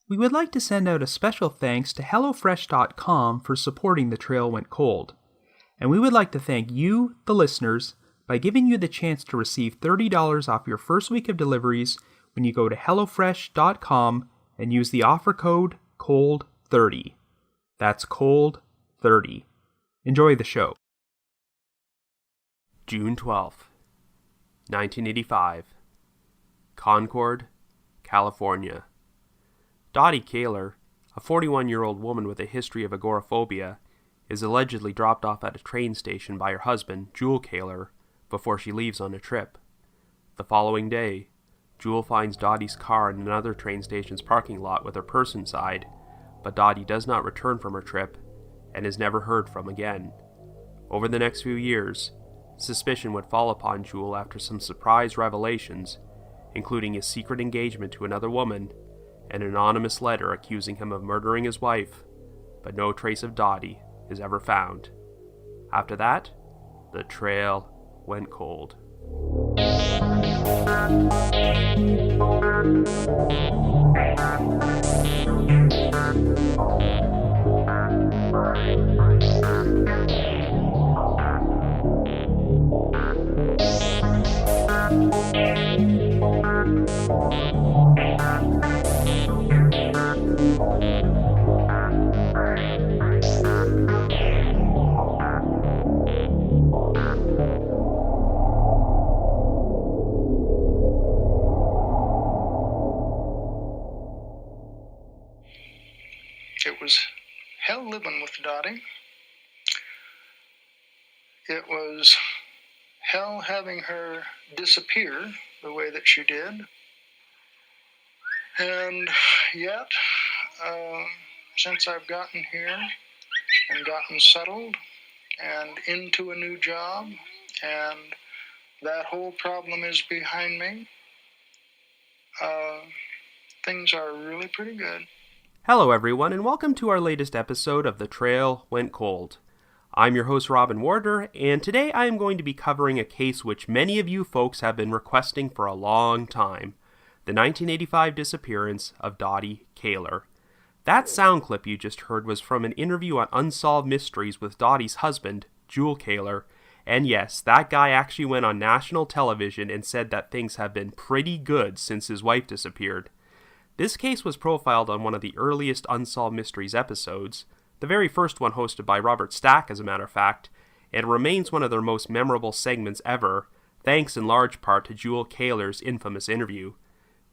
We would like to send out a special thanks to HelloFresh.com for supporting The Trail Went Cold. And we would like to thank you, the listeners, by giving you the chance to receive $30 off your first week of deliveries when you go to HelloFresh.com and use the offer code COLD30. That's COLD30. Enjoy the show. June 12th, 1985. Concord, California. Dottie Caylor, a 41-year-old woman with a history of agoraphobia, is allegedly dropped off at a train station by her husband, Jule Caylor, before she leaves on a trip. The following day, Jule finds Dottie's car in another train station's parking lot with her purse inside, but Dottie does not return from her trip and is never heard from again. Over the next few years, suspicion would fall upon Jule after some surprise revelations, including his secret engagement to another woman, an anonymous letter accusing him of murdering his wife, but no trace of Dottie is ever found. After that, the trail went cold. It was hell living with Dottie. It was hell having her disappear the way that she did. And yet, since I've gotten here and gotten settled and into a new job, and that whole problem is behind me, things are really pretty good. Hello everyone, and welcome to our latest episode of The Trail Went Cold. I'm your host Robin Warder, and today I am going to be covering a case which many of you folks have been requesting for a long time, the 1985 disappearance of Dottie Caylor. That sound clip you just heard was from an interview on Unsolved Mysteries with Dottie's husband, Jule Caylor, and yes, that guy actually went on national television and said that things have been pretty good since his wife disappeared. This case was profiled on one of the earliest Unsolved Mysteries episodes, the very first one hosted by Robert Stack as a matter of fact, and remains one of their most memorable segments ever, thanks in large part to Jule Caylor's infamous interview.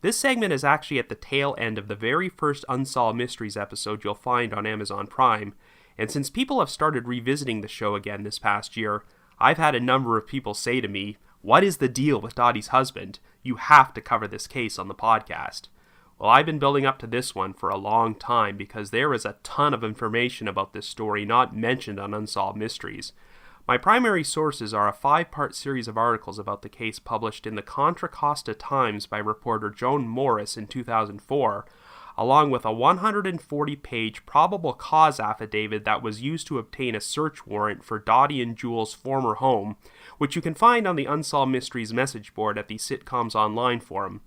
This segment is actually at the tail end of the very first Unsolved Mysteries episode you'll find on Amazon Prime, and since people have started revisiting the show again this past year, I've had a number of people say to me, "What is the deal with Dottie's husband? You have to cover this case on the podcast." Well, I've been building up to this one for a long time because there is a ton of information about this story not mentioned on Unsolved Mysteries. My primary sources are a 5-part series of articles about the case published in the Contra Costa Times by reporter Joan Morris in 2004, along with a 140-page probable cause affidavit that was used to obtain a search warrant for Dottie and Jule's former home, which you can find on the Unsolved Mysteries message board at the Sitcoms Online forum.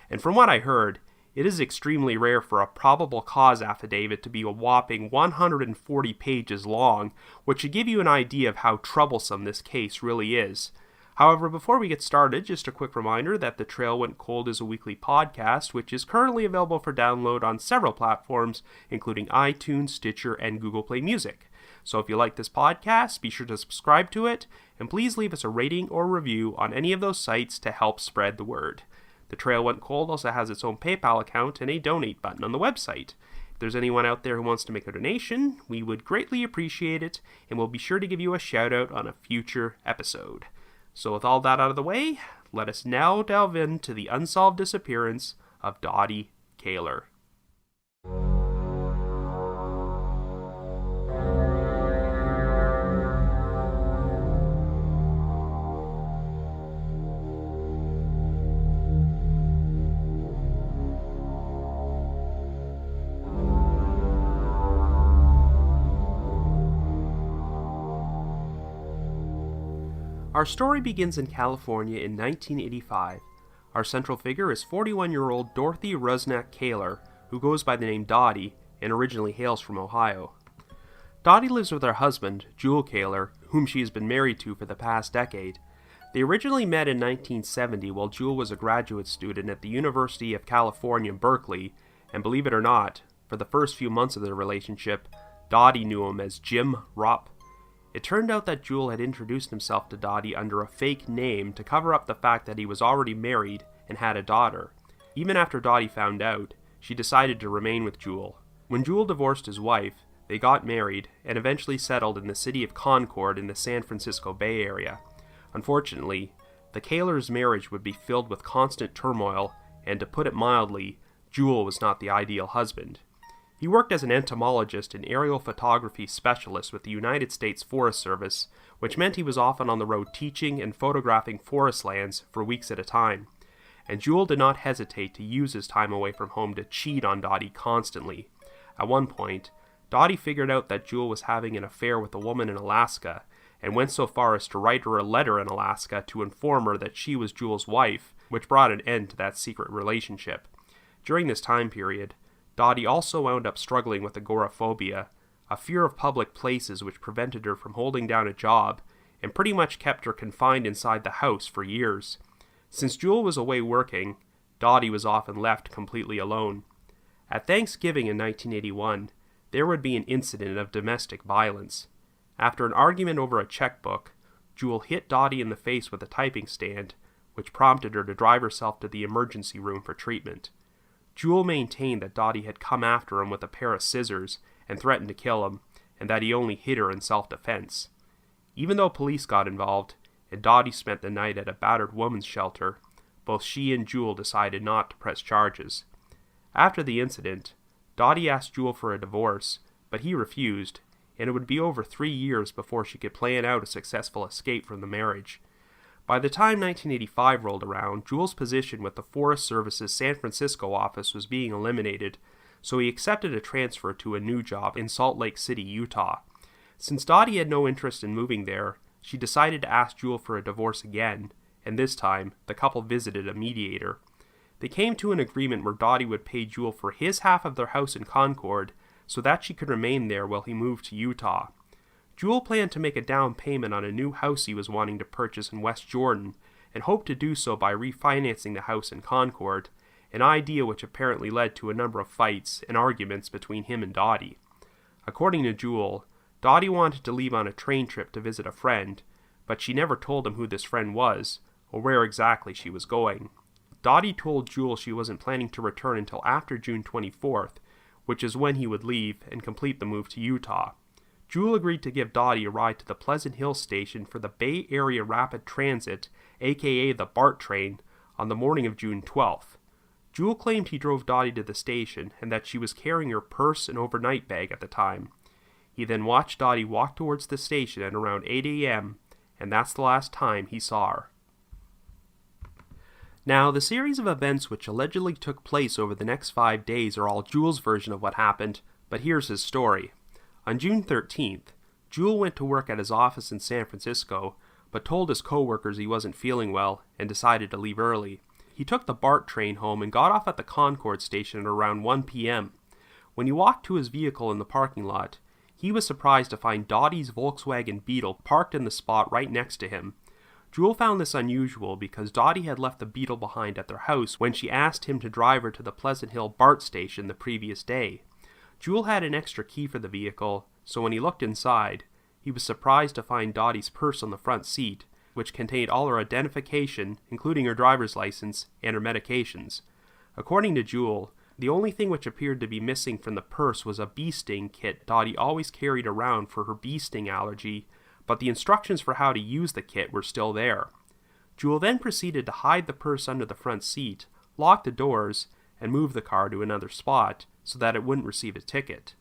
And from what I heard, it is extremely rare for a probable cause affidavit to be a whopping 140 pages long, which should give you an idea of how troublesome this case really is. However, before we get started, just a quick reminder that The Trail Went Cold is a weekly podcast, which is currently available for download on several platforms, including iTunes, Stitcher, and Google Play Music. So if you like this podcast, be sure to subscribe to it, and please leave us a rating or review on any of those sites to help spread the word. The Trail Went Cold also has its own PayPal account and a donate button on the website. If there's anyone out there who wants to make a donation, we would greatly appreciate it, and we'll be sure to give you a shout out on a future episode. So with all that out of the way, let us now delve into the unsolved disappearance of Dottie Caylor. Our story begins in California in 1985. Our central figure is 41-year-old Dorothy Rusnak Caylor, who goes by the name Dottie and originally hails from Ohio. Dottie lives with her husband, Jule Caylor, whom she has been married to for the past decade. They originally met in 1970 while Jule was a graduate student at the University of California, Berkeley, and believe it or not, for the first few months of their relationship, Dottie knew him as Jim Rupp. It turned out that Jule had introduced himself to Dottie under a fake name to cover up the fact that he was already married and had a daughter. Even after Dottie found out, she decided to remain with Jule. When Jule divorced his wife, they got married and eventually settled in the city of Concord in the San Francisco Bay Area. Unfortunately, the Caylors' marriage would be filled with constant turmoil, and to put it mildly, Jule was not the ideal husband. He worked as an entomologist and aerial photography specialist with the United States Forest Service, which meant he was often on the road teaching and photographing forest lands for weeks at a time. And Jule did not hesitate to use his time away from home to cheat on Dottie constantly. At one point, Dottie figured out that Jule was having an affair with a woman in Alaska, and went so far as to write her a letter in Alaska to inform her that she was Jule's wife, which brought an end to that secret relationship. During this time period, Dottie also wound up struggling with agoraphobia, a fear of public places which prevented her from holding down a job, and pretty much kept her confined inside the house for years. Since Jule was away working, Dottie was often left completely alone. At Thanksgiving in 1981, there would be an incident of domestic violence. After an argument over a checkbook, Jule hit Dottie in the face with a typing stand, which prompted her to drive herself to the emergency room for treatment. Jule maintained that Dottie had come after him with a pair of scissors and threatened to kill him, and that he only hit her in self-defense. Even though police got involved, and Dottie spent the night at a battered woman's shelter, both she and Jule decided not to press charges. After the incident, Dottie asked Jule for a divorce, but he refused, and it would be over 3 years before she could plan out a successful escape from the marriage. By the time 1985 rolled around, Jule's position with the Forest Service's San Francisco office was being eliminated, so he accepted a transfer to a new job in Salt Lake City, Utah. Since Dottie had no interest in moving there, she decided to ask Jule for a divorce again, and this time, the couple visited a mediator. They came to an agreement where Dottie would pay Jule for his half of their house in Concord, so that she could remain there while he moved to Utah. Jule planned to make a down payment on a new house he was wanting to purchase in West Jordan, and hoped to do so by refinancing the house in Concord, an idea which apparently led to a number of fights and arguments between him and Dottie. According to Jule, Dottie wanted to leave on a train trip to visit a friend, but she never told him who this friend was, or where exactly she was going. Dottie told Jule she wasn't planning to return until after June 24th, which is when he would leave and complete the move to Utah. Jule agreed to give Dottie a ride to the Pleasant Hill station for the Bay Area Rapid Transit, aka the BART train, on the morning of June 12th. Jule claimed he drove Dottie to the station and that she was carrying her purse and overnight bag at the time. He then watched Dottie walk towards the station at around 8 a.m., and that's the last time he saw her. Now, the series of events which allegedly took place over the next 5 days are all Jule's version of what happened, but here's his story. On June 13th, Jule went to work at his office in San Francisco, but told his co-workers he wasn't feeling well and decided to leave early. He took the BART train home and got off at the Concord station at around 1 p.m. When he walked to his vehicle in the parking lot, he was surprised to find Dottie's Volkswagen Beetle parked in the spot right next to him. Jule found this unusual because Dottie had left the Beetle behind at their house when she asked him to drive her to the Pleasant Hill BART station the previous day. Jule had an extra key for the vehicle, so when he looked inside, he was surprised to find Dottie's purse on the front seat, which contained all her identification, including her driver's license and her medications. According to Jule, the only thing which appeared to be missing from the purse was a bee sting kit Dottie always carried around for her bee sting allergy, but the instructions for how to use the kit were still there. Jule then proceeded to hide the purse under the front seat, lock the doors, and move the car to another spot so that it wouldn't receive a ticket.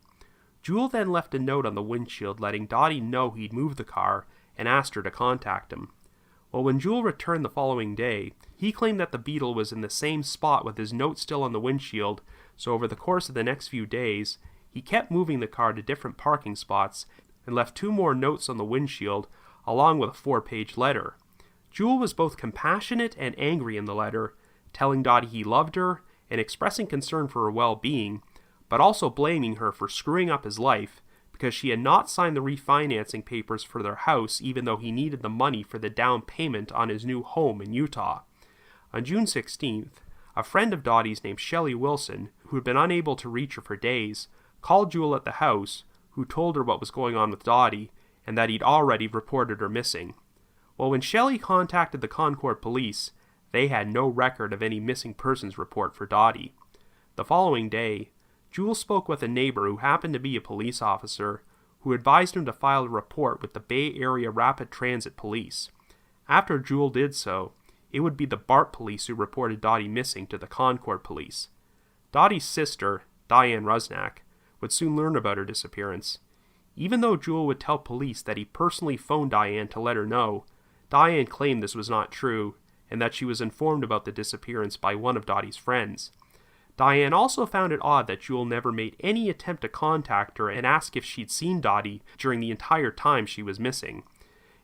Jule then left a note on the windshield letting Dottie know he'd moved the car and asked her to contact him. Well, when Jule returned the following day, he claimed that the Beetle was in the same spot with his note still on the windshield, so over the course of the next few days, he kept moving the car to different parking spots and left 2 more notes on the windshield, along with a 4-page letter. Jule was both compassionate and angry in the letter, telling Dottie he loved her and expressing concern for her well-being, but also blaming her for screwing up his life because she had not signed the refinancing papers for their house even though he needed the money for the down payment on his new home in Utah. On June 16th, a friend of Dottie's named Shelley Wilson, who had been unable to reach her for days, called Jule at the house, who told her what was going on with Dottie and that he'd already reported her missing. Well, when Shelley contacted the Concord police, they had no record of any missing persons report for Dottie. The following day, Jule spoke with a neighbor who happened to be a police officer, who advised him to file a report with the Bay Area Rapid Transit Police. After Jule did so, it would be the BART police who reported Dottie missing to the Concord police. Dottie's sister, Diane Rusnak, would soon learn about her disappearance. Even though Jule would tell police that he personally phoned Diane to let her know, Diane claimed this was not true, and that she was informed about the disappearance by one of Dottie's friends. Diane also found it odd that Jule never made any attempt to contact her and ask if she'd seen Dottie during the entire time she was missing.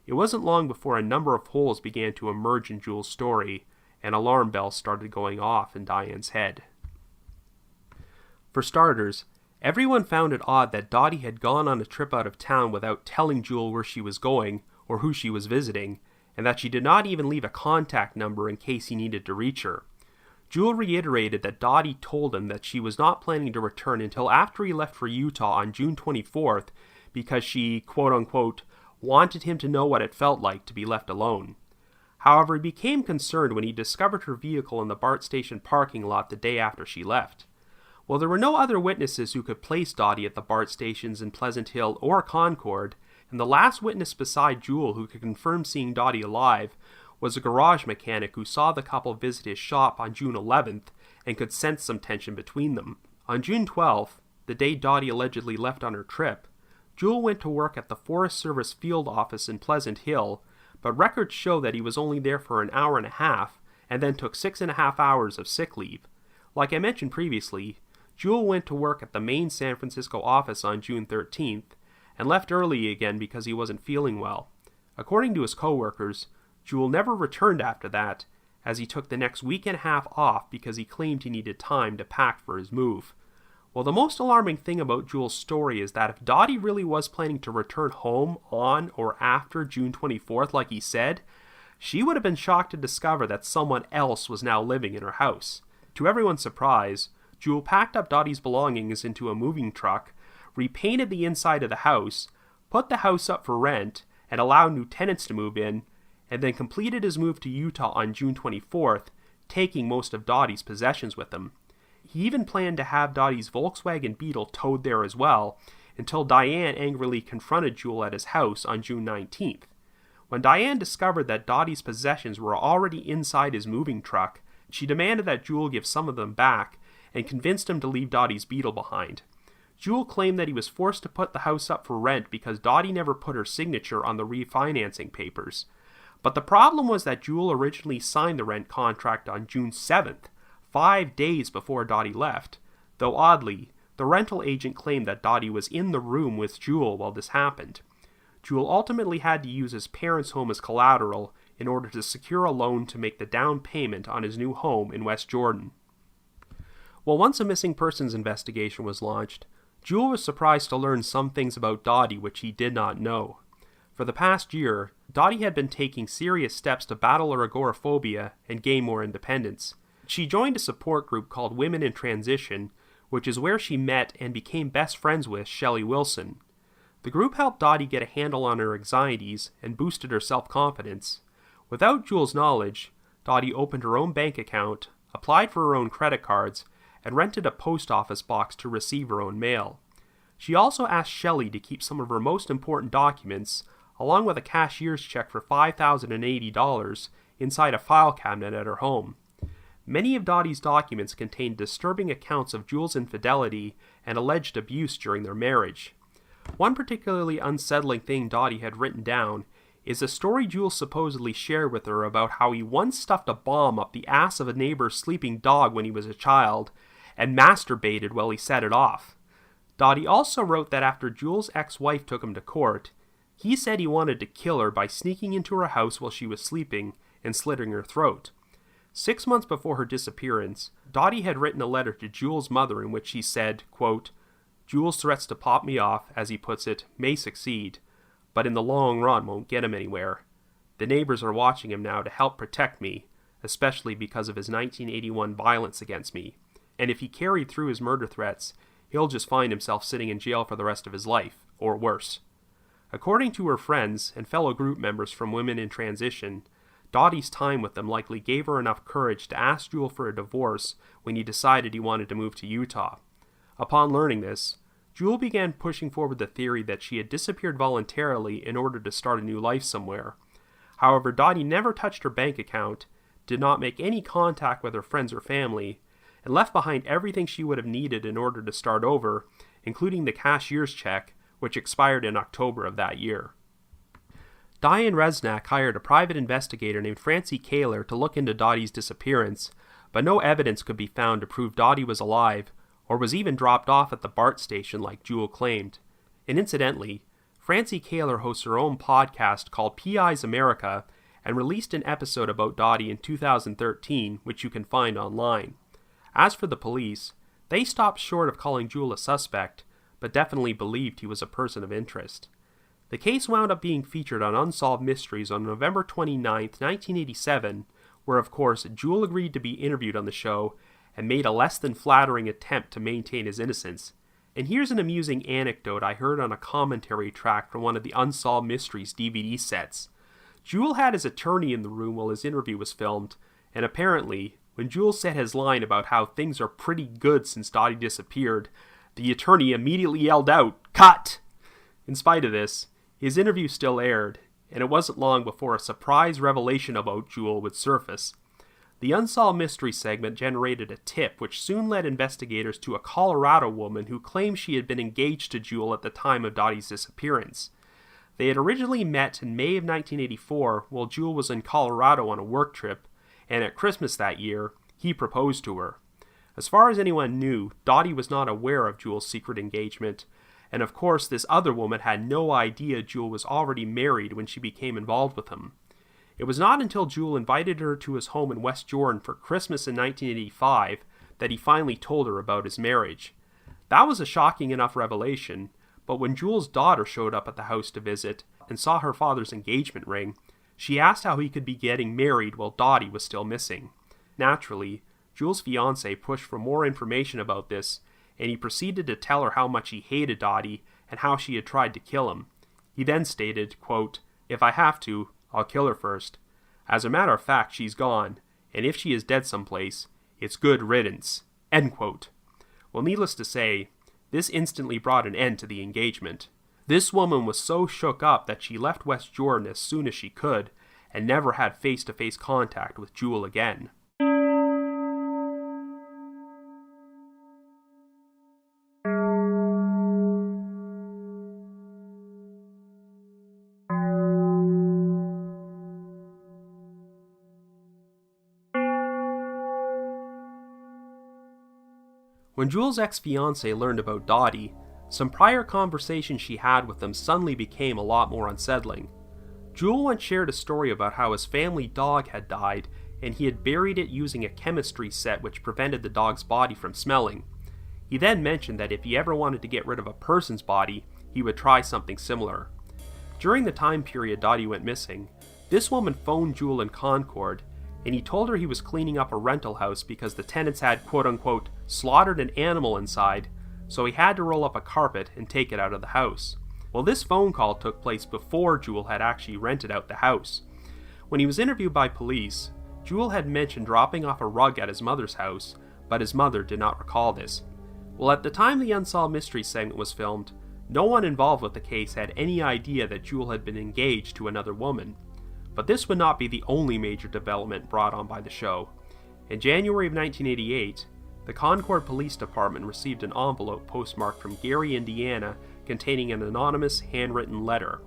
It wasn't long before a number of holes began to emerge in Jule's story, and alarm bells started going off in Diane's head. For starters, everyone found it odd that Dottie had gone on a trip out of town without telling Jule where she was going or who she was visiting, and that she did not even leave a contact number in case he needed to reach her. Jule reiterated that Dottie told him that she was not planning to return until after he left for Utah on June 24th because she, quote-unquote, wanted him to know what it felt like to be left alone. However, he became concerned when he discovered her vehicle in the BART station parking lot the day after she left. While there were no other witnesses who could place Dottie at the BART stations in Pleasant Hill or Concord, and the last witness beside Jule who could confirm seeing Dottie alive was a garage mechanic who saw the couple visit his shop on June 11th and could sense some tension between them. On June 12th, the day Dottie allegedly left on her trip, Jule went to work at the Forest Service field office in Pleasant Hill, but records show that he was only there for an hour and a half and then took 6.5 hours of sick leave. Like I mentioned previously, Jule went to work at the main San Francisco office on June 13th and left early again because he wasn't feeling well. According to his co-workers, Jule never returned after that, as he took the next week and a half off because he claimed he needed time to pack for his move. Well, the most alarming thing about Jule's story is that if Dottie really was planning to return home on or after June 24th like he said, she would have been shocked to discover that someone else was now living in her house. To everyone's surprise, Jule packed up Dottie's belongings into a moving truck, repainted the inside of the house, put the house up for rent, and allowed new tenants to move in, and then completed his move to Utah on June 24th, taking most of Dottie's possessions with him. He even planned to have Dottie's Volkswagen Beetle towed there as well, until Diane angrily confronted Jule at his house on June 19th. When Diane discovered that Dottie's possessions were already inside his moving truck, she demanded that Jule give some of them back, and convinced him to leave Dottie's Beetle behind. Jule claimed that he was forced to put the house up for rent because Dottie never put her signature on the refinancing papers. But the problem was that Jule originally signed the rent contract on June 7th, 5 days before Dottie left, though oddly, the rental agent claimed that Dottie was in the room with Jule while this happened. Jule ultimately had to use his parents' home as collateral in order to secure a loan to make the down payment on his new home in West Jordan. Well, once a missing persons investigation was launched, Jule was surprised to learn some things about Dottie which he did not know. For the past year, Dottie had been taking serious steps to battle her agoraphobia and gain more independence. She joined a support group called Women in Transition, which is where she met and became best friends with Shelley Wilson. The group helped Dottie get a handle on her anxieties and boosted her self-confidence. Without Jule's knowledge, Dottie opened her own bank account, applied for her own credit cards, and rented a post office box to receive her own mail. She also asked Shelley to keep some of her most important documents, along with a cashier's check for $5,080, inside a file cabinet at her home. Many of Dottie's documents contained disturbing accounts of Jule's infidelity and alleged abuse during their marriage. One particularly unsettling thing Dottie had written down is a story Jule supposedly shared with her about how he once stuffed a bomb up the ass of a neighbor's sleeping dog when he was a child, and masturbated while he set it off. Dottie also wrote that after Jule's ex-wife took him to court, he said he wanted to kill her by sneaking into her house while she was sleeping and slitting her throat. 6 months before her disappearance, Dottie had written a letter to Jule's mother in which she said, quote, "Jule's threats to pop me off, as he puts it, may succeed, but in the long run won't get him anywhere. The neighbors are watching him now to help protect me, especially because of his 1981 violence against me, and if he carried through his murder threats, he'll just find himself sitting in jail for the rest of his life, or worse." According to her friends and fellow group members from Women in Transition, Dottie's time with them likely gave her enough courage to ask Jule for a divorce when he decided he wanted to move to Utah. Upon learning this, Jule began pushing forward the theory that she had disappeared voluntarily in order to start a new life somewhere. However, Dottie never touched her bank account, did not make any contact with her friends or family, and left behind everything she would have needed in order to start over, including the cashier's check, which expired in October of that year. Diane Resnack hired a private investigator named Francie Caylor to look into Dottie's disappearance, but no evidence could be found to prove Dottie was alive, or was even dropped off at the BART station like Jule claimed. And incidentally, Francie Caylor hosts her own podcast called PI's America, and released an episode about Dottie in 2013, which you can find online. As for the police, they stopped short of calling Jule a suspect, but definitely believed he was a person of interest. The case wound up being featured on Unsolved Mysteries on November 29, 1987, where of course Jule agreed to be interviewed on the show and made a less than flattering attempt to maintain his innocence. And here's an amusing anecdote I heard on a commentary track from one of the Unsolved Mysteries DVD sets. Jule had his attorney in the room while his interview was filmed, and apparently, when Jule said his line about how things are pretty good since Dottie disappeared, the attorney immediately yelled out, "Cut!" In spite of this, his interview still aired, and it wasn't long before a surprise revelation about Jule would surface. The Unsolved Mystery segment generated a tip which soon led investigators to a Colorado woman who claimed she had been engaged to Jule at the time of Dottie's disappearance. They had originally met in May of 1984 while Jule was in Colorado on a work trip, and at Christmas that year, he proposed to her. As far as anyone knew, Dottie was not aware of Jule's secret engagement, and of course this other woman had no idea Jule was already married when she became involved with him. It was not until Jule invited her to his home in West Jordan for Christmas in 1985 that he finally told her about his marriage. That was a shocking enough revelation, but when Jule's daughter showed up at the house to visit and saw her father's engagement ring, she asked how he could be getting married while Dottie was still missing. Naturally, Jule's fiancé pushed for more information about this, and he proceeded to tell her how much he hated Dottie and how she had tried to kill him. He then stated, quote, "If I have to, I'll kill her first. As a matter of fact, she's gone, and if she is dead someplace, it's good riddance." End quote. Well, needless to say, this instantly brought an end to the engagement. This woman was so shook up that she left West Jordan as soon as she could, and never had face-to-face contact with Jule again. When Jule's ex-fiancé learned about Dottie, some prior conversations she had with him suddenly became a lot more unsettling. Jule once shared a story about how his family dog had died, and he had buried it using a chemistry set which prevented the dog's body from smelling. He then mentioned that if he ever wanted to get rid of a person's body, he would try something similar. During the time period Dottie went missing, this woman phoned Jule in Concord, and he told her he was cleaning up a rental house because the tenants had quote-unquote slaughtered an animal inside, so he had to roll up a carpet and take it out of the house. Well, this phone call took place before Jule had actually rented out the house. When he was interviewed by police, Jule had mentioned dropping off a rug at his mother's house, but his mother did not recall this. Well, at the time the Unsolved Mysteries segment was filmed, no one involved with the case had any idea that Jule had been engaged to another woman. But this would not be the only major development brought on by the show. In January of 1988, the Concord Police Department received an envelope postmarked from Gary, Indiana, containing an anonymous handwritten letter.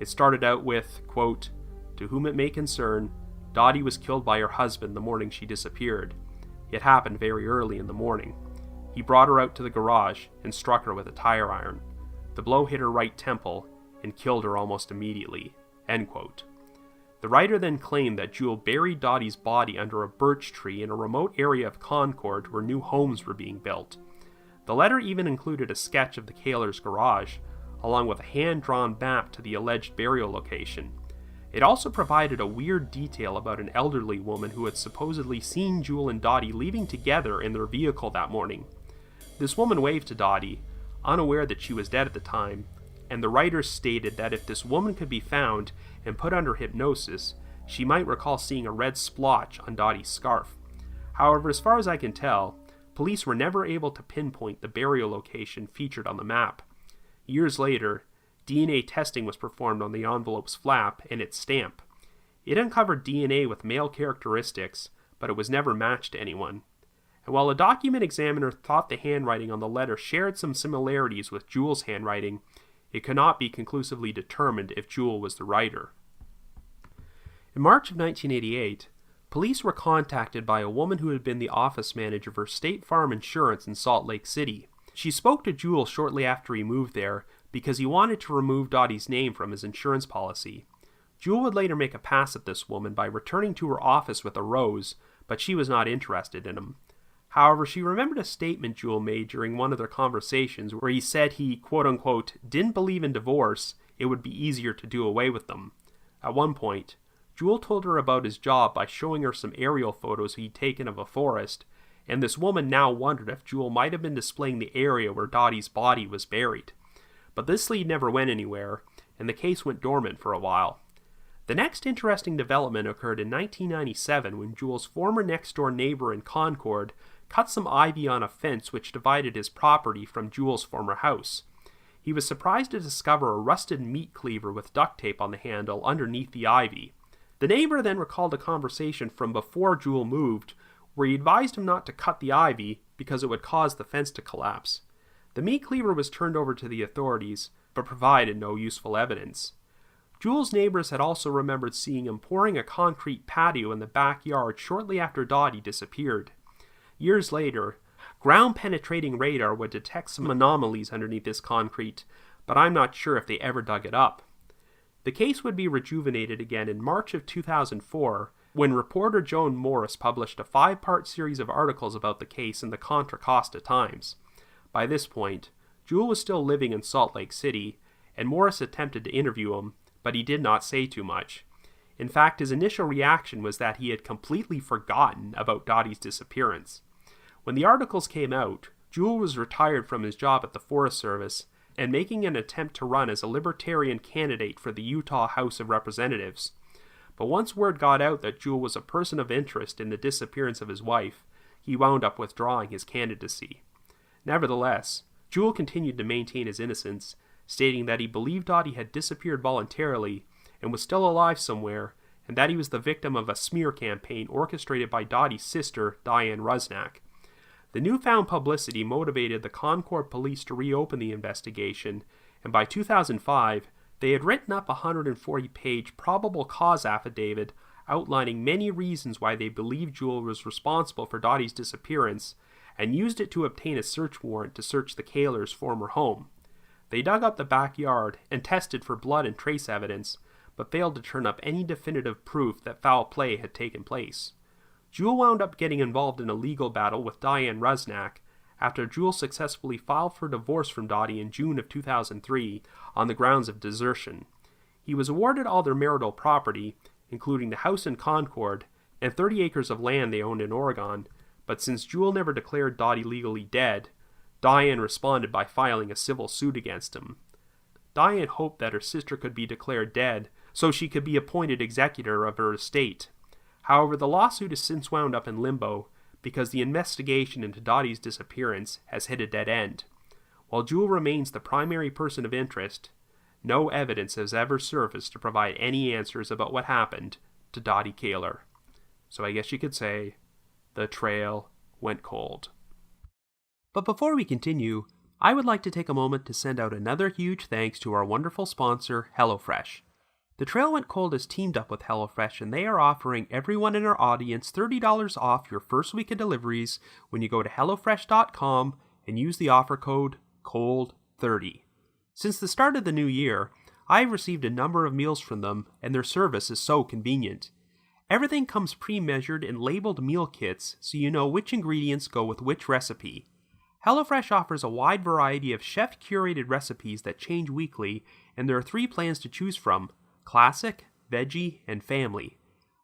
It started out with, quote, "To whom it may concern, Dottie was killed by her husband the morning she disappeared. It happened very early in the morning. He brought her out to the garage and struck her with a tire iron. The blow hit her right temple and killed her almost immediately." End quote. The writer then claimed that Jule buried Dottie's body under a birch tree in a remote area of Concord where new homes were being built. The letter even included a sketch of the Caylor's garage, along with a hand-drawn map to the alleged burial location. It also provided a weird detail about an elderly woman who had supposedly seen Jule and Dottie leaving together in their vehicle that morning. This woman waved to Dottie, unaware that she was dead at the time, and the writers stated that if this woman could be found and put under hypnosis, she might recall seeing a red splotch on Dottie's scarf. However, as far as I can tell, police were never able to pinpoint the burial location featured on the map. Years later, DNA testing was performed on the envelope's flap and its stamp. It uncovered DNA with male characteristics, but it was never matched to anyone. And while a document examiner thought the handwriting on the letter shared some similarities with Jule's handwriting, it could not be conclusively determined if Jule was the writer. In March of 1988, police were contacted by a woman who had been the office manager for State Farm Insurance in Salt Lake City. She spoke to Jule shortly after he moved there because he wanted to remove Dottie's name from his insurance policy. Jule would later make a pass at this woman by returning to her office with a rose, but she was not interested in him. However, she remembered a statement Jule made during one of their conversations where he said he, quote-unquote, didn't believe in divorce, it would be easier to do away with them. At one point, Jule told her about his job by showing her some aerial photos he'd taken of a forest, and this woman now wondered if Jule might have been displaying the area where Dottie's body was buried. But this lead never went anywhere, and the case went dormant for a while. The next interesting development occurred in 1997 when Jule's former next-door neighbor in Concord cut some ivy on a fence which divided his property from Jule's former house. He was surprised to discover a rusted meat cleaver with duct tape on the handle underneath the ivy. The neighbor then recalled a conversation from before Jule moved, where he advised him not to cut the ivy because it would cause the fence to collapse. The meat cleaver was turned over to the authorities, but provided no useful evidence. Jule's neighbors had also remembered seeing him pouring a concrete patio in the backyard shortly after Dottie disappeared. Years later, ground-penetrating radar would detect some anomalies underneath this concrete, but I'm not sure if they ever dug it up. The case would be rejuvenated again in March of 2004, when reporter Joan Morris published a 5-part series of articles about the case in the Contra Costa Times. By this point, Jule was still living in Salt Lake City, and Morris attempted to interview him, but he did not say too much. In fact, his initial reaction was that he had completely forgotten about Dottie's disappearance. When the articles came out, Jule was retired from his job at the Forest Service and making an attempt to run as a Libertarian candidate for the Utah House of Representatives. But once word got out that Jule was a person of interest in the disappearance of his wife, he wound up withdrawing his candidacy. Nevertheless, Jule continued to maintain his innocence, stating that he believed Dottie had disappeared voluntarily and was still alive somewhere, and that he was the victim of a smear campaign orchestrated by Dottie's sister, Diane Rusnak. The newfound publicity motivated the Concord police to reopen the investigation, and by 2005, they had written up a 140-page probable cause affidavit outlining many reasons why they believed Jule was responsible for Dottie's disappearance, and used it to obtain a search warrant to search the Caylor's former home. They dug up the backyard and tested for blood and trace evidence, but failed to turn up any definitive proof that foul play had taken place. Jule wound up getting involved in a legal battle with Diane Rusnak after Jule successfully filed for divorce from Dottie in June of 2003 on the grounds of desertion. He was awarded all their marital property, including the house in Concord and 30 acres of land they owned in Oregon, but since Jule never declared Dottie legally dead, Diane responded by filing a civil suit against him. Diane hoped that her sister could be declared dead so she could be appointed executor of her estate. However, the lawsuit has since wound up in limbo because the investigation into Dottie's disappearance has hit a dead end. While Jule remains the primary person of interest, no evidence has ever surfaced to provide any answers about what happened to Dottie Caylor. So I guess you could say, the trail went cold. But before we continue, I would like to take a moment to send out another huge thanks to our wonderful sponsor, HelloFresh. The Trail Went Cold has teamed up with HelloFresh, and they are offering everyone in our audience $30 off your first week of deliveries when you go to HelloFresh.com and use the offer code COLD30. Since the start of the new year, I've received a number of meals from them, and their service is so convenient. Everything comes pre-measured in labeled meal kits, so you know which ingredients go with which recipe. HelloFresh offers a wide variety of chef-curated recipes that change weekly, and there are 3 plans to choose from: Classic, Veggie, and Family.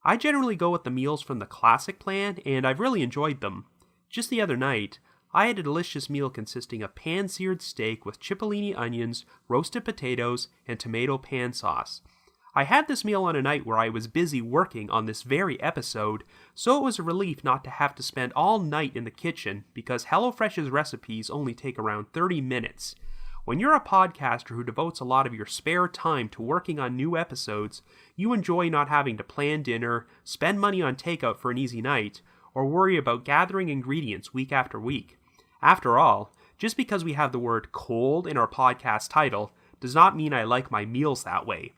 I generally go with the meals from the Classic plan, and I've really enjoyed them. Just the other night, I had a delicious meal consisting of pan-seared steak with cipollini onions, roasted potatoes, and tomato pan sauce. I had this meal on a night where I was busy working on this very episode, so it was a relief not to have to spend all night in the kitchen because HelloFresh's recipes only take around 30 minutes. When you're a podcaster who devotes a lot of your spare time to working on new episodes, you enjoy not having to plan dinner, spend money on takeout for an easy night, or worry about gathering ingredients week after week. After all, just because we have the word cold in our podcast title does not mean I like my meals that way.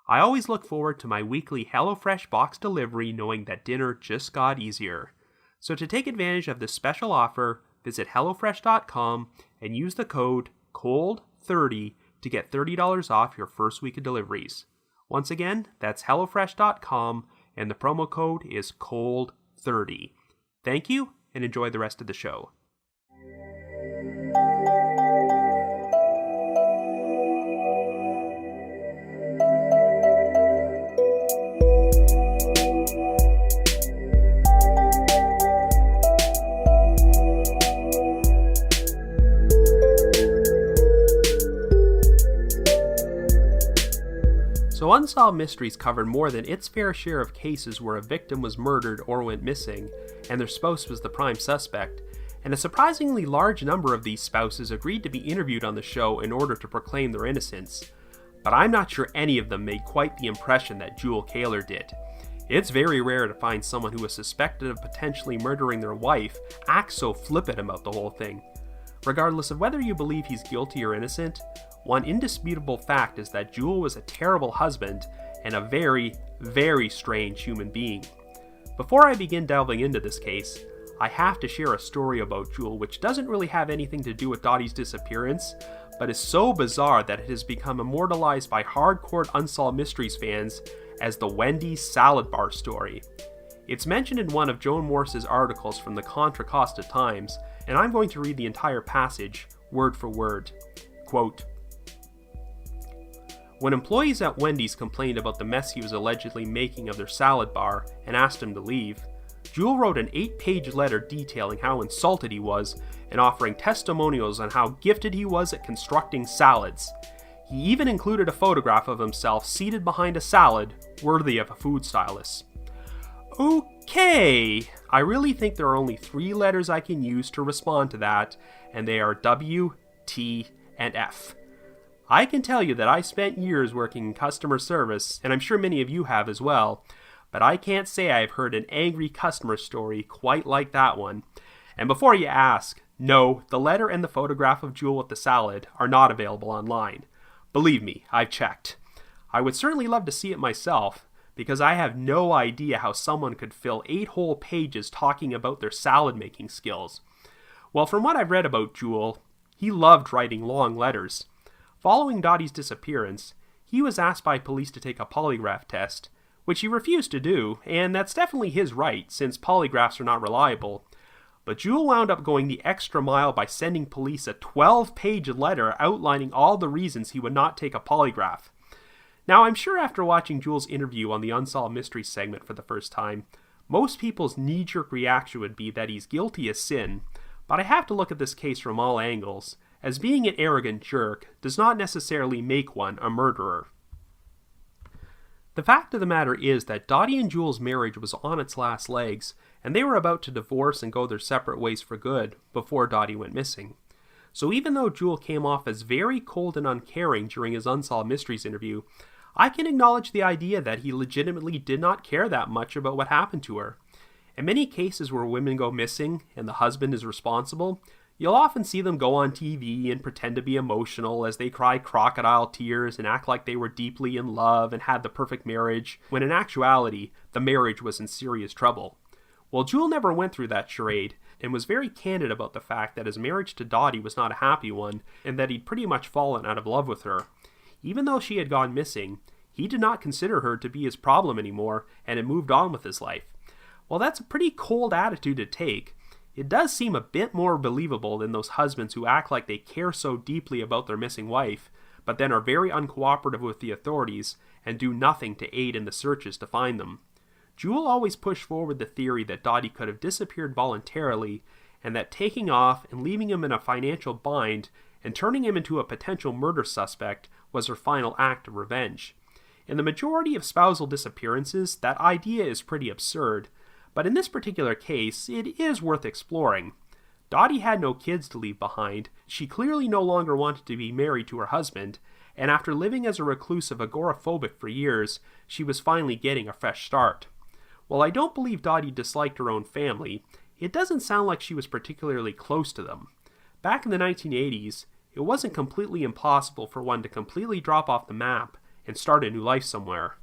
I always look forward to my weekly HelloFresh box delivery knowing that dinner just got easier. So to take advantage of this special offer, visit HelloFresh.com and use the code COLD30 to get $30 off your first week of deliveries. Once again, that's HelloFresh.com and the promo code is COLD30. Thank you and enjoy the rest of the show. So Unsolved Mysteries covered more than its fair share of cases where a victim was murdered or went missing, and their spouse was the prime suspect, and a surprisingly large number of these spouses agreed to be interviewed on the show in order to proclaim their innocence. But I'm not sure any of them made quite the impression that Jule Caylor did. It's very rare to find someone who is suspected of potentially murdering their wife act so flippant about the whole thing. Regardless of whether you believe he's guilty or innocent, one indisputable fact is that Jule was a terrible husband and a very, very strange human being. Before I begin delving into this case, I have to share a story about Jule which doesn't really have anything to do with Dottie's disappearance, but is so bizarre that it has become immortalized by hardcore Unsolved Mysteries fans as the Wendy's salad bar story. It's mentioned in one of Joan Morse's articles from the Contra Costa Times, and I'm going to read the entire passage, word for word. Quote, "When employees at Wendy's complained about the mess he was allegedly making of their salad bar and asked him to leave, Jule wrote an 8-page letter detailing how insulted he was and offering testimonials on how gifted he was at constructing salads. He even included a photograph of himself seated behind a salad worthy of a food stylist." Okay, I really think there are only 3 letters I can use to respond to that, and they are W, T, and F. I can tell you that I spent years working in customer service, and I'm sure many of you have as well, but I can't say I've heard an angry customer story quite like that one. And before you ask, no, the letter and the photograph of Jule with the salad are not available online. Believe me, I've checked. I would certainly love to see it myself, because I have no idea how someone could fill 8 whole pages talking about their salad making skills. Well, from what I've read about Jule, he loved writing long letters. Following Dottie's disappearance, he was asked by police to take a polygraph test, which he refused to do, and that's definitely his right since polygraphs are not reliable. But Jule wound up going the extra mile by sending police a 12-page letter outlining all the reasons he would not take a polygraph. Now, I'm sure after watching Jule's interview on the Unsolved Mysteries segment for the first time, most people's knee-jerk reaction would be that he's guilty as sin, but I have to look at this case from all angles, as being an arrogant jerk does not necessarily make one a murderer. The fact of the matter is that Dottie and Jule's marriage was on its last legs, and they were about to divorce and go their separate ways for good before Dottie went missing. So even though Jule came off as very cold and uncaring during his Unsolved Mysteries interview, I can acknowledge the idea that he legitimately did not care that much about what happened to her. In many cases where women go missing and the husband is responsible, you'll often see them go on TV and pretend to be emotional as they cry crocodile tears and act like they were deeply in love and had the perfect marriage, when in actuality, the marriage was in serious trouble. Well, Jule never went through that charade, and was very candid about the fact that his marriage to Dottie was not a happy one, and that he'd pretty much fallen out of love with her. Even though she had gone missing, he did not consider her to be his problem anymore and had moved on with his life. While that's a pretty cold attitude to take, it does seem a bit more believable than those husbands who act like they care so deeply about their missing wife, but then are very uncooperative with the authorities and do nothing to aid in the searches to find them. Jule always pushed forward the theory that Dottie could have disappeared voluntarily, and that taking off and leaving him in a financial bind and turning him into a potential murder suspect was her final act of revenge. In the majority of spousal disappearances, that idea is pretty absurd, but in this particular case, it is worth exploring. Dottie had no kids to leave behind, she clearly no longer wanted to be married to her husband, and after living as a reclusive agoraphobic for years, she was finally getting a fresh start. While I don't believe Dottie disliked her own family, it doesn't sound like she was particularly close to them. Back in the 1980s, it wasn't completely impossible for one to completely drop off the map and start a new life somewhere.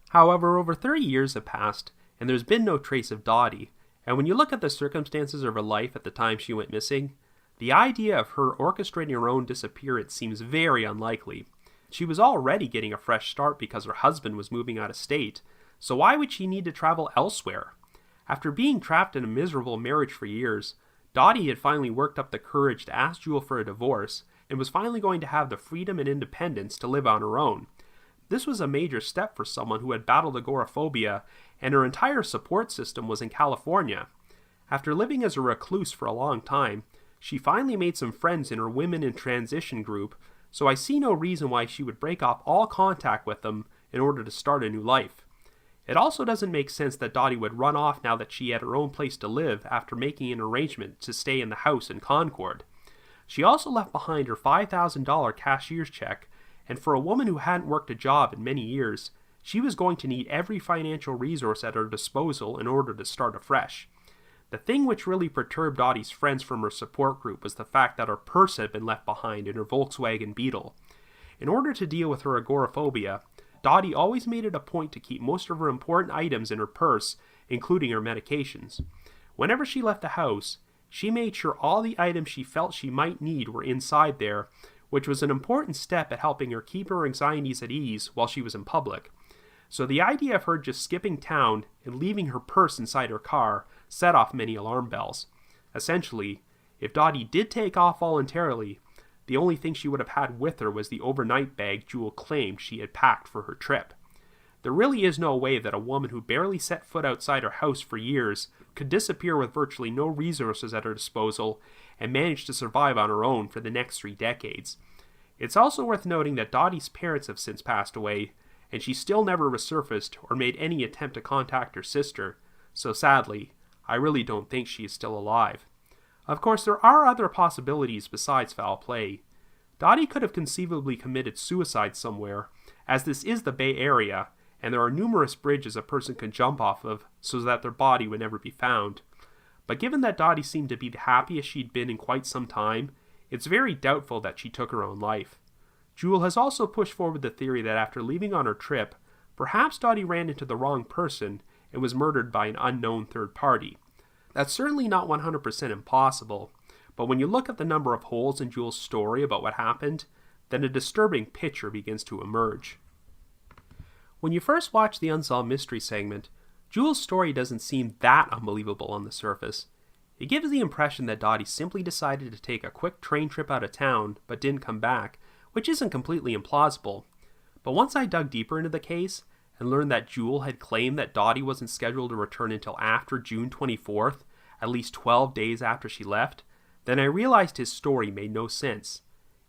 However, over 30 years have passed, and there's been no trace of Dottie, and when you look at the circumstances of her life at the time she went missing, the idea of her orchestrating her own disappearance seems very unlikely. She was already getting a fresh start because her husband was moving out of state, so why would she need to travel elsewhere? After being trapped in a miserable marriage for years, Dottie had finally worked up the courage to ask Jule for a divorce, and was finally going to have the freedom and independence to live on her own. This was a major step for someone who had battled agoraphobia, and her entire support system was in California. After living as a recluse for a long time, she finally made some friends in her Women in Transition group, so I see no reason why she would break off all contact with them in order to start a new life. It also doesn't make sense that Dottie would run off now that she had her own place to live after making an arrangement to stay in the house in Concord. She also left behind her $5,000 cashier's check, and for a woman who hadn't worked a job in many years, she was going to need every financial resource at her disposal in order to start afresh. The thing which really perturbed Dottie's friends from her support group was the fact that her purse had been left behind in her Volkswagen Beetle. In order to deal with her agoraphobia, Dottie always made it a point to keep most of her important items in her purse, including her medications. Whenever she left the house, she made sure all the items she felt she might need were inside there, which was an important step at helping her keep her anxieties at ease while she was in public. So the idea of her just skipping town and leaving her purse inside her car set off many alarm bells. Essentially, if Dottie did take off voluntarily, the only thing she would have had with her was the overnight bag Jule claimed she had packed for her trip. There really is no way that a woman who barely set foot outside her house for years could disappear with virtually no resources at her disposal and manage to survive on her own for the next 3 decades. It's also worth noting that Dottie's parents have since passed away, and she still never resurfaced or made any attempt to contact her sister, so sadly, I really don't think she is still alive. Of course, there are other possibilities besides foul play. Dottie could have conceivably committed suicide somewhere, as this is the Bay Area, and there are numerous bridges a person can jump off of so that their body would never be found. But given that Dottie seemed to be the happiest she'd been in quite some time, it's very doubtful that she took her own life. Jule has also pushed forward the theory that after leaving on her trip, perhaps Dottie ran into the wrong person and was murdered by an unknown third party. That's certainly not 100% impossible, but when you look at the number of holes in Jule's story about what happened, then a disturbing picture begins to emerge. When you first watch the Unsolved Mystery segment, Jule's story doesn't seem that unbelievable on the surface. It gives the impression that Dottie simply decided to take a quick train trip out of town, but didn't come back, which isn't completely implausible. But once I dug deeper into the case, and learned that Jule had claimed that Dottie wasn't scheduled to return until after June 24th, at least 12 days after she left, then I realized his story made no sense.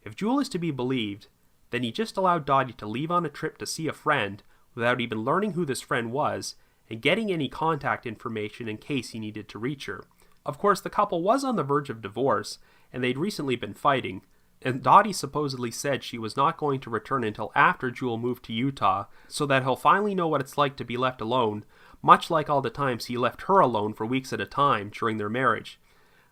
If Jule is to be believed, then he just allowed Dottie to leave on a trip to see a friend without even learning who this friend was and getting any contact information in case he needed to reach her. Of course, the couple was on the verge of divorce, and they'd recently been fighting, and Dottie supposedly said she was not going to return until after Jule moved to Utah, so that he'll finally know what it's like to be left alone, much like all the times he left her alone for weeks at a time during their marriage.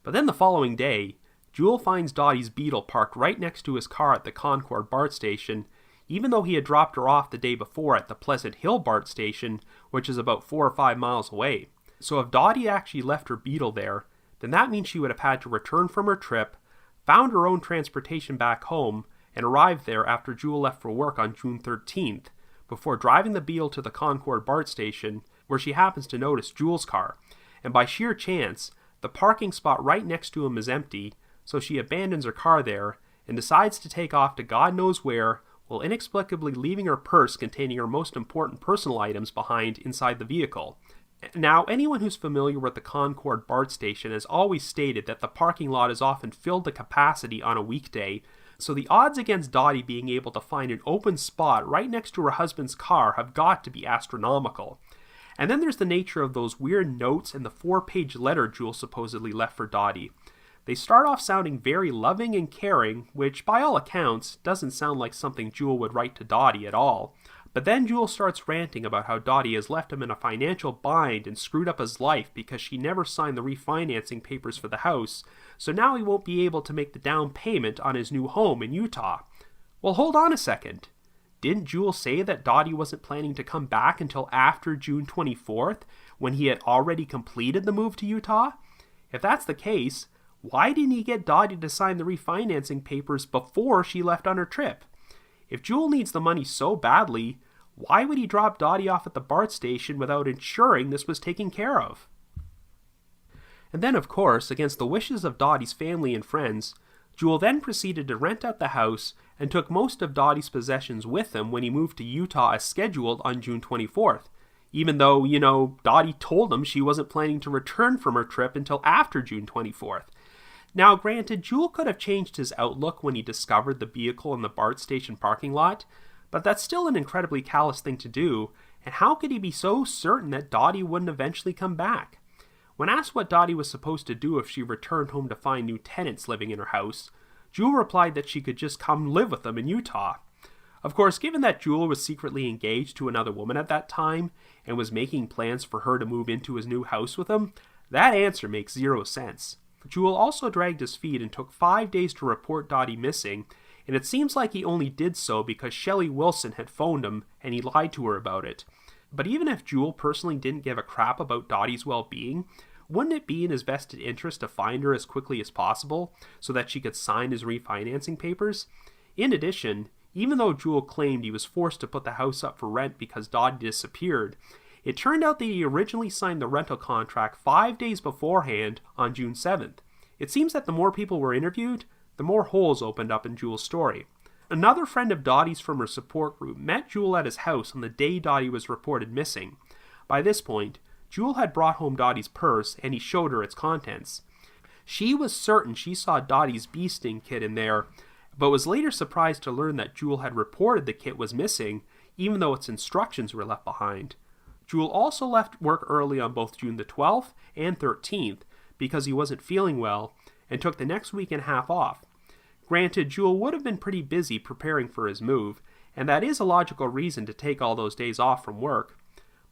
But then the following day, Jule finds Dottie's Beetle parked right next to his car at the Concord BART station, even though he had dropped her off the day before at the Pleasant Hill BART station, which is about 4 or 5 miles away. So if Dottie actually left her Beetle there, then that means she would have had to return from her trip, found her own transportation back home, and arrived there after Jule left for work on June 13th, before driving the Beetle to the Concord BART station, where she happens to notice Jule's car, and by sheer chance, the parking spot right next to him is empty, so she abandons her car there and decides to take off to God knows where, while inexplicably leaving her purse containing her most important personal items behind inside the vehicle. Now, anyone who's familiar with the Concord BART station has always stated that the parking lot is often filled to capacity on a weekday, so the odds against Dottie being able to find an open spot right next to her husband's car have got to be astronomical. And then there's the nature of those weird notes and the 4-page letter Jule supposedly left for Dottie. They start off sounding very loving and caring, which by all accounts doesn't sound like something Jule would write to Dottie at all. But then Jule starts ranting about how Dottie has left him in a financial bind and screwed up his life because she never signed the refinancing papers for the house, so now he won't be able to make the down payment on his new home in Utah. Well, hold on a second. Didn't Jule say that Dottie wasn't planning to come back until after June 24th, when he had already completed the move to Utah? If that's the case, why didn't he get Dottie to sign the refinancing papers before she left on her trip? If Jule needs the money so badly, why would he drop Dottie off at the BART station without ensuring this was taken care of? And then, of course, against the wishes of Dottie's family and friends, Jule then proceeded to rent out the house and took most of Dottie's possessions with him when he moved to Utah as scheduled on June 24th, even though, Dottie told him she wasn't planning to return from her trip until after June 24th. Now, granted, Jule could have changed his outlook when he discovered the vehicle in the BART station parking lot, but that's still an incredibly callous thing to do, and how could he be so certain that Dottie wouldn't eventually come back? When asked what Dottie was supposed to do if she returned home to find new tenants living in her house, Jule replied that she could just come live with them in Utah. Of course, given that Jule was secretly engaged to another woman at that time, and was making plans for her to move into his new house with him, that answer makes zero sense. Jule also dragged his feet and took 5 days to report Dottie missing, and it seems like he only did so because Shelley Wilson had phoned him and he lied to her about it. But even if Jule personally didn't give a crap about Dottie's well-being, wouldn't it be in his vested interest to find her as quickly as possible so that she could sign his refinancing papers? In addition, even though Jule claimed he was forced to put the house up for rent because Dottie disappeared, it turned out that he originally signed the rental contract 5 days beforehand on June 7th. It seems that the more people were interviewed, the more holes opened up in Jule's story. Another friend of Dottie's from her support group met Jule at his house on the day Dottie was reported missing. By this point, Jule had brought home Dottie's purse and he showed her its contents. She was certain she saw Dottie's bee sting kit in there, but was later surprised to learn that Jule had reported the kit was missing, even though its instructions were left behind. Jule also left work early on both June the 12th and 13th because he wasn't feeling well and took the next week and a half off. Granted, Jule would have been pretty busy preparing for his move, and that is a logical reason to take all those days off from work.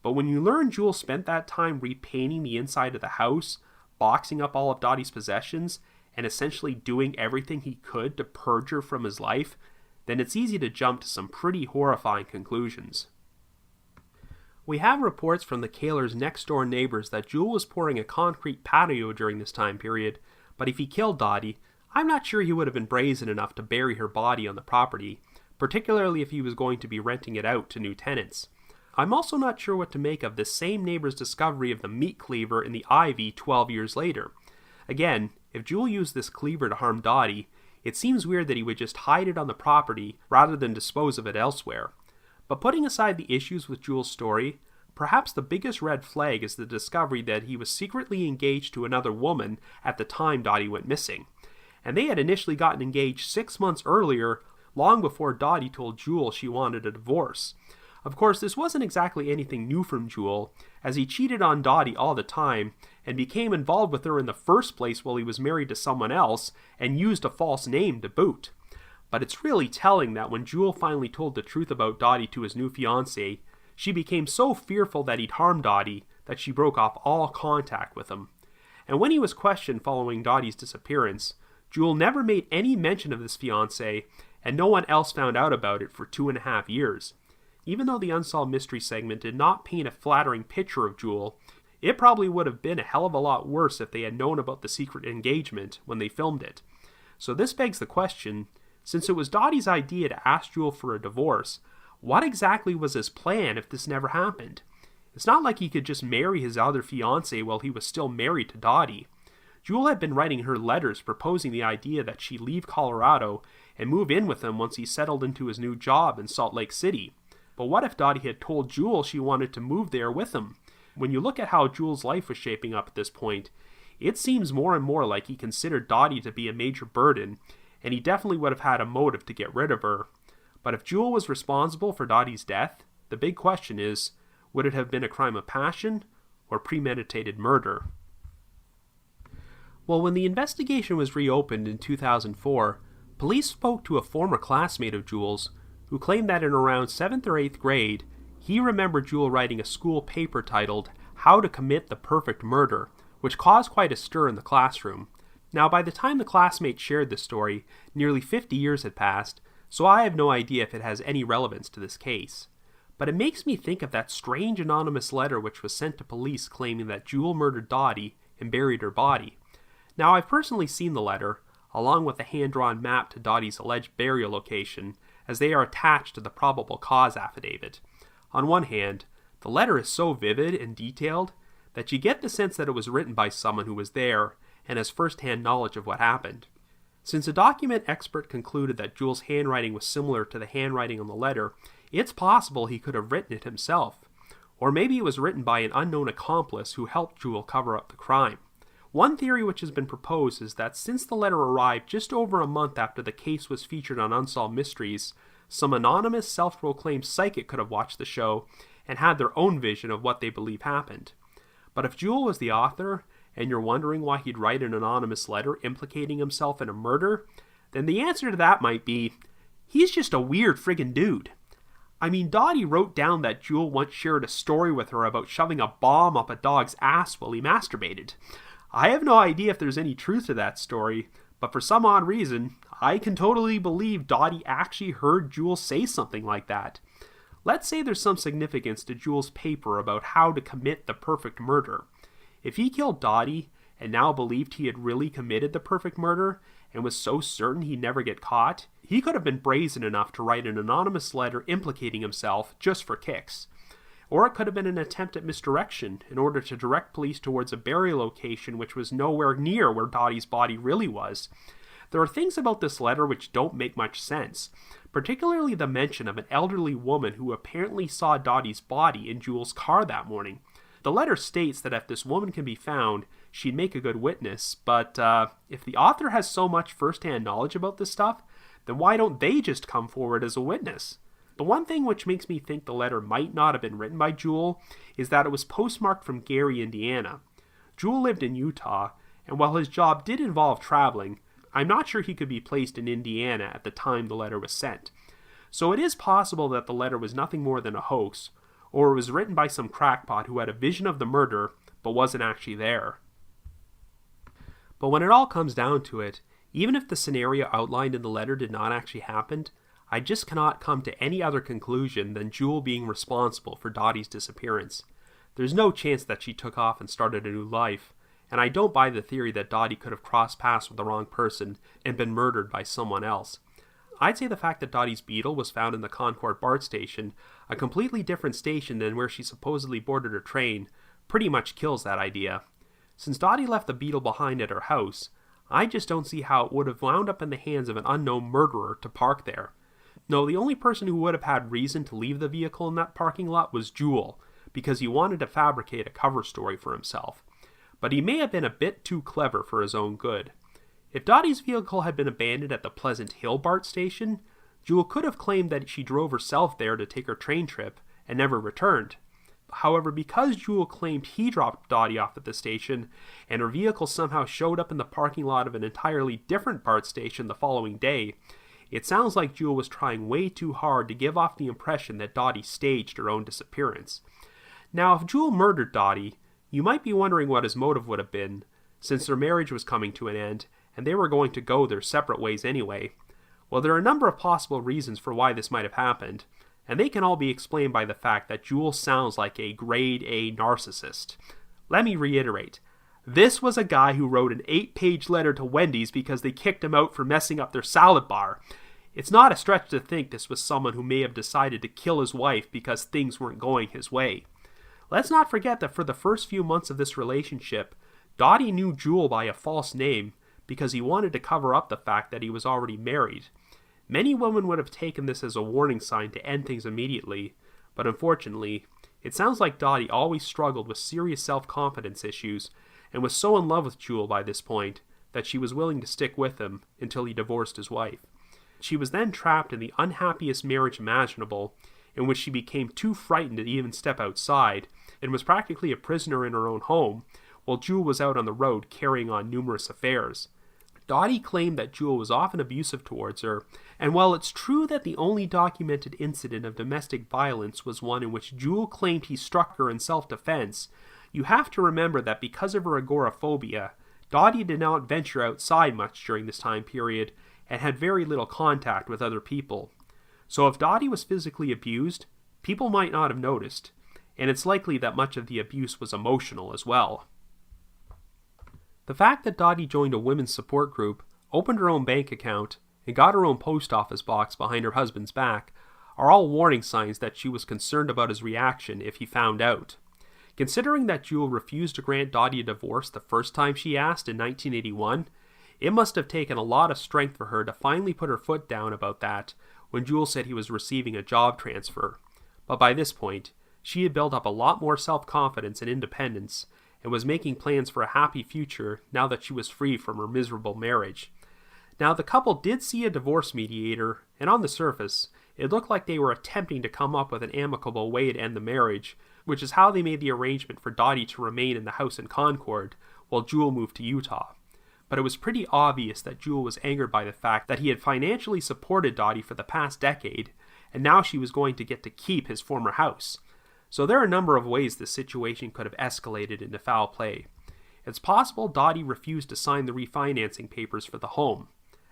But when you learn Jule spent that time repainting the inside of the house, boxing up all of Dottie's possessions, and essentially doing everything he could to purge her from his life, then it's easy to jump to some pretty horrifying conclusions. We have reports from the Caylors' next-door neighbors that Jule was pouring a concrete patio during this time period, but if he killed Dottie, I'm not sure he would have been brazen enough to bury her body on the property, particularly if he was going to be renting it out to new tenants. I'm also not sure what to make of this same neighbor's discovery of the meat cleaver in the ivy 12 years later. Again, if Jule used this cleaver to harm Dottie, it seems weird that he would just hide it on the property rather than dispose of it elsewhere. But putting aside the issues with Jule's story, perhaps the biggest red flag is the discovery that he was secretly engaged to another woman at the time Dottie went missing. And they had initially gotten engaged 6 months earlier, long before Dottie told Jule she wanted a divorce. Of course, this wasn't exactly anything new from Jule, as he cheated on Dottie all the time and became involved with her in the first place while he was married to someone else and used a false name to boot. But it's really telling that when Jule finally told the truth about Dottie to his new fiancée, she became so fearful that he'd harm Dottie that she broke off all contact with him. And when he was questioned following Dottie's disappearance, Jule never made any mention of this fiancé, and no one else found out about it for 2.5 years. Even though the Unsolved Mystery segment did not paint a flattering picture of Jule, it probably would have been a hell of a lot worse if they had known about the secret engagement when they filmed it. So this begs the question, Since it was Dottie's idea to ask Jule for a divorce, what exactly was his plan if this never happened? It's not like he could just marry his other fiancée while he was still married to Dottie. Jule had been writing her letters proposing the idea that she leave Colorado and move in with him once he settled into his new job in Salt Lake City. But what if Dottie had told Jule she wanted to move there with him? When you look at how Jule's life was shaping up at this point, it seems more and more like he considered Dottie to be a major burden, and he definitely would have had a motive to get rid of her. But if Jule was responsible for Dottie's death, the big question is, would it have been a crime of passion or premeditated murder? Well, when the investigation was reopened in 2004, police spoke to a former classmate of Jule's who claimed that in around 7th or 8th grade, he remembered Jule writing a school paper titled How to Commit the Perfect Murder, which caused quite a stir in the classroom. Now, by the time the classmate shared this story, nearly 50 years had passed, so I have no idea if it has any relevance to this case. But it makes me think of that strange anonymous letter which was sent to police claiming that Jule murdered Dottie and buried her body. Now, I've personally seen the letter, along with a hand-drawn map to Dottie's alleged burial location, as they are attached to the probable cause affidavit. On one hand, the letter is so vivid and detailed that you get the sense that it was written by someone who was there and has first-hand knowledge of what happened. Since a document expert concluded that Jule's handwriting was similar to the handwriting on the letter, it's possible he could have written it himself. Or maybe it was written by an unknown accomplice who helped Jule cover up the crime. One theory which has been proposed is that since the letter arrived just over a month after the case was featured on Unsolved Mysteries, some anonymous self-proclaimed psychic could have watched the show and had their own vision of what they believe happened. But if Jule was the author, and you're wondering why he'd write an anonymous letter implicating himself in a murder, then the answer to that might be, he's just a weird friggin' dude. I mean, Dottie wrote down that Jule once shared a story with her about shoving a bomb up a dog's ass while he masturbated. I have no idea if there's any truth to that story, but for some odd reason, I can totally believe Dottie actually heard Jule say something like that. Let's say there's some significance to Jule's paper about how to commit the perfect murder. If he killed Dottie and now believed he had really committed the perfect murder and was so certain he'd never get caught, he could have been brazen enough to write an anonymous letter implicating himself just for kicks. Or it could have been an attempt at misdirection in order to direct police towards a burial location which was nowhere near where Dottie's body really was. There are things about this letter which don't make much sense, particularly the mention of an elderly woman who apparently saw Dottie's body in Jule's car that morning. The letter states that if this woman can be found, she'd make a good witness, but if the author has so much first-hand knowledge about this stuff, then why don't they just come forward as a witness? The one thing which makes me think the letter might not have been written by Jule is that it was postmarked from Gary, Indiana. Jule lived in Utah, and while his job did involve traveling, I'm not sure he could be placed in Indiana at the time the letter was sent. So it is possible that the letter was nothing more than a hoax, or it was written by some crackpot who had a vision of the murder but wasn't actually there. But when it all comes down to it, even if the scenario outlined in the letter did not actually happen, I just cannot come to any other conclusion than Jule being responsible for Dottie's disappearance. There's no chance that she took off and started a new life, and I don't buy the theory that Dottie could have crossed paths with the wrong person and been murdered by someone else. I'd say the fact that Dottie's beetle was found in the Concord BART station, a completely different station than where she supposedly boarded her train, pretty much kills that idea. Since Dottie left the beetle behind at her house, I just don't see how it would have wound up in the hands of an unknown murderer to park there. No, the only person who would have had reason to leave the vehicle in that parking lot was Jule, because he wanted to fabricate a cover story for himself. But he may have been a bit too clever for his own good. If Dottie's vehicle had been abandoned at the Pleasant Hill BART station, Jule could have claimed that she drove herself there to take her train trip and never returned. However, because Jule claimed he dropped Dottie off at the station, and her vehicle somehow showed up in the parking lot of an entirely different BART station the following day, it sounds like Jule was trying way too hard to give off the impression that Dottie staged her own disappearance. Now, if Jule murdered Dottie, you might be wondering what his motive would have been, since their marriage was coming to an end, and they were going to go their separate ways anyway. Well, there are a number of possible reasons for why this might have happened, and they can all be explained by the fact that Jule sounds like a grade A narcissist. Let me reiterate. This was a guy who wrote an 8-page letter to Wendy's because they kicked him out for messing up their salad bar. It's not a stretch to think this was someone who may have decided to kill his wife because things weren't going his way. Let's not forget that for the first few months of this relationship, Dottie knew Jule by a false name because he wanted to cover up the fact that he was already married. Many women would have taken this as a warning sign to end things immediately, but unfortunately, it sounds like Dottie always struggled with serious self-confidence issues and was so in love with Jule by this point that she was willing to stick with him until he divorced his wife. She was then trapped in the unhappiest marriage imaginable, in which she became too frightened to even step outside and was practically a prisoner in her own home, while Jule was out on the road carrying on numerous affairs. Dottie claimed that Jule was often abusive towards her, and while it's true that the only documented incident of domestic violence was one in which Jule claimed he struck her in self-defense, you have to remember that because of her agoraphobia, Dottie did not venture outside much during this time period and had very little contact with other people. So if Dottie was physically abused, people might not have noticed, and it's likely that much of the abuse was emotional as well. The fact that Dottie joined a women's support group, opened her own bank account, and got her own post office box behind her husband's back are all warning signs that she was concerned about his reaction if he found out. Considering that Jule refused to grant Dottie a divorce the first time she asked in 1981, it must have taken a lot of strength for her to finally put her foot down about that when Jule said he was receiving a job transfer. But by this point, she had built up a lot more self-confidence and independence, and was making plans for a happy future now that she was free from her miserable marriage. Now, the couple did see a divorce mediator, and on the surface, it looked like they were attempting to come up with an amicable way to end the marriage, which is how they made the arrangement for Dottie to remain in the house in Concord, while Jule moved to Utah. But it was pretty obvious that Jule was angered by the fact that he had financially supported Dottie for the past decade, and now she was going to get to keep his former house. So there are a number of ways this situation could have escalated into foul play. It's possible Dottie refused to sign the refinancing papers for the home.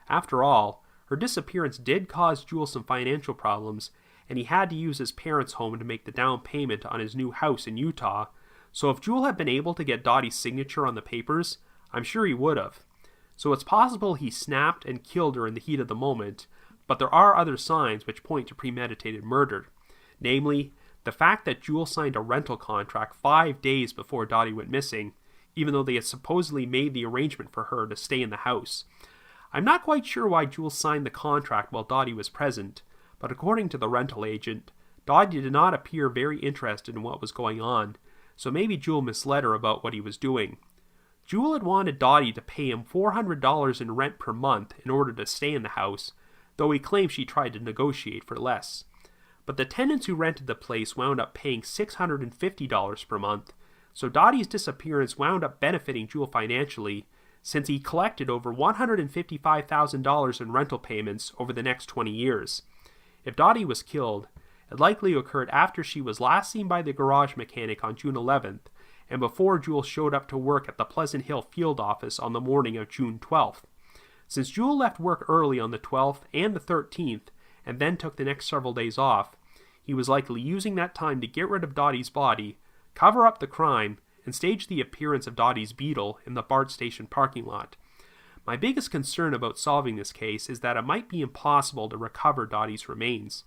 After all, her disappearance did cause Jule some financial problems, and he had to use his parents' home to make the down payment on his new house in Utah, so if Jule had been able to get Dottie's signature on the papers, I'm sure he would have. So it's possible he snapped and killed her in the heat of the moment, but there are other signs which point to premeditated murder. Namely, the fact that Jule signed a rental contract 5 days before Dottie went missing, even though they had supposedly made the arrangement for her to stay in the house. I'm not quite sure why Jule signed the contract while Dottie was present, but according to the rental agent, Dottie did not appear very interested in what was going on, so maybe Jule misled her about what he was doing. Jule had wanted Dottie to pay him $400 in rent per month in order to stay in the house, though he claimed she tried to negotiate for less. But the tenants who rented the place wound up paying $650 per month, so Dottie's disappearance wound up benefiting Jule financially, since he collected over $155,000 in rental payments over the next 20 years. If Dottie was killed, it likely occurred after she was last seen by the garage mechanic on June 11th, and before Jule showed up to work at the Pleasant Hill field office on the morning of June 12th. Since Jule left work early on the 12th and the 13th, and then took the next several days off, he was likely using that time to get rid of Dottie's body, cover up the crime, and stage the appearance of Dottie's beetle in the BART station parking lot. My biggest concern about solving this case is that it might be impossible to recover Dottie's remains.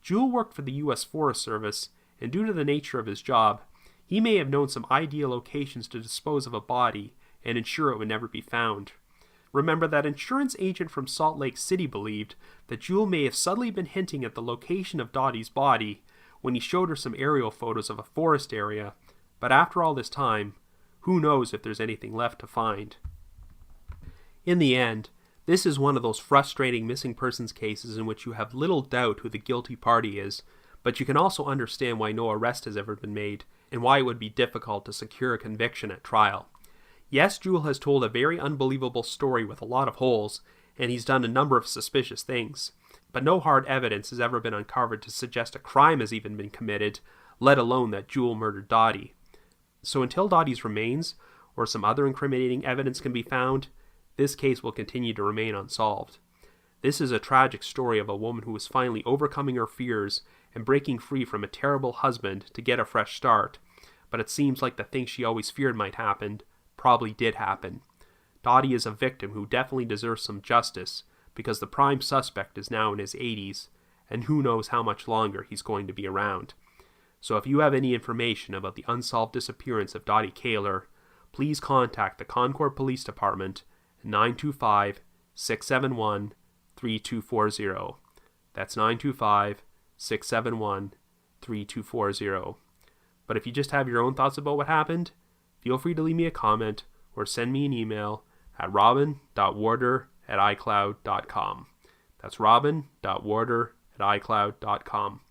Jule worked for the U.S. Forest Service, and due to the nature of his job, he may have known some ideal locations to dispose of a body and ensure it would never be found. Remember that insurance agent from Salt Lake City believed that Jule may have subtly been hinting at the location of Dottie's body when he showed her some aerial photos of a forest area, but after all this time, who knows if there's anything left to find. In the end, this is one of those frustrating missing persons cases in which you have little doubt who the guilty party is, but you can also understand why no arrest has ever been made, and why it would be difficult to secure a conviction at trial. Yes, Jule has told a very unbelievable story with a lot of holes, and he's done a number of suspicious things, but no hard evidence has ever been uncovered to suggest a crime has even been committed, let alone that Jule murdered Dottie. So until Dottie's remains, or some other incriminating evidence can be found, this case will continue to remain unsolved. This is a tragic story of a woman who is finally overcoming her fears and breaking free from a terrible husband to get a fresh start, but it seems like the thing she always feared might happen probably did happen. Dottie is a victim who definitely deserves some justice, because the prime suspect is now in his 80s, and who knows how much longer he's going to be around. So if you have any information about the unsolved disappearance of Dottie Caylor, please contact the Concord Police Department at 925-671-3240. That's 925-671-3240. But if you just have your own thoughts about what happened, feel free to leave me a comment or send me an email at robin.warder@icloud.com. That's robin.warder@icloud.com.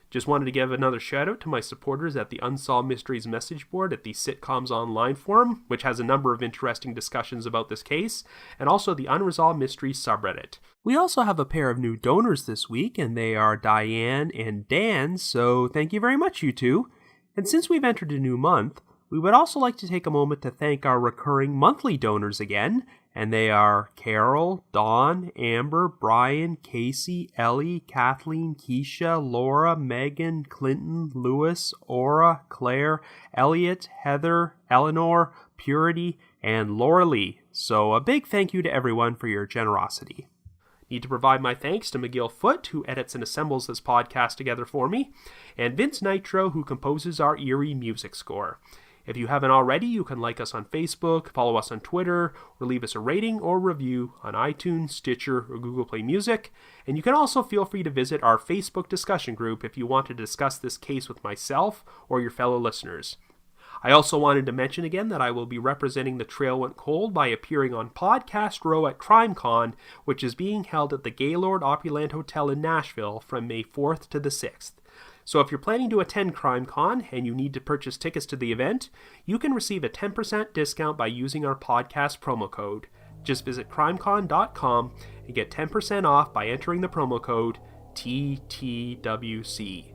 Just wanted to give another shout out to my supporters at the Unsolved Mysteries message board at the Sitcoms Online forum, which has a number of interesting discussions about this case, and also the Unresolved Mysteries subreddit. We also have a pair of new donors this week, and they are Diane and Dan, so thank you very much, you two. And since we've entered a new month, we would also like to take a moment to thank our recurring monthly donors again, and they are Carol, Dawn, Amber, Brian, Casey, Ellie, Kathleen, Keisha, Laura, Megan, Clinton, Lewis, Aura, Claire, Elliot, Heather, Eleanor, Purity, and Laura Lee. So a big thank you to everyone for your generosity. Need to provide my thanks to McGill Foote, who edits and assembles this podcast together for me, and Vince Nitro, who composes our eerie music score. If you haven't already, you can like us on Facebook, follow us on Twitter, or leave us a rating or review on iTunes, Stitcher, or Google Play Music. And you can also feel free to visit our Facebook discussion group if you want to discuss this case with myself or your fellow listeners. I also wanted to mention again that I will be representing The Trail Went Cold by appearing on Podcast Row at CrimeCon, which is being held at the Gaylord Opulent Hotel in Nashville from May 4th to the 6th. So if you're planning to attend CrimeCon and you need to purchase tickets to the event, you can receive a 10% discount by using our podcast promo code. Just visit crimecon.com and get 10% off by entering the promo code TTWC.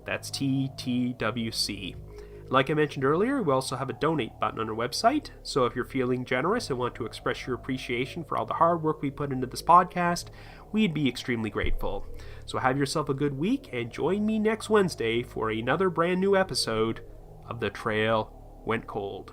That's TTWC. Like I mentioned earlier, we also have a donate button on our website, so if you're feeling generous and want to express your appreciation for all the hard work we put into this podcast, we'd be extremely grateful. So have yourself a good week, and join me next Wednesday for another brand new episode of The Trail Went Cold.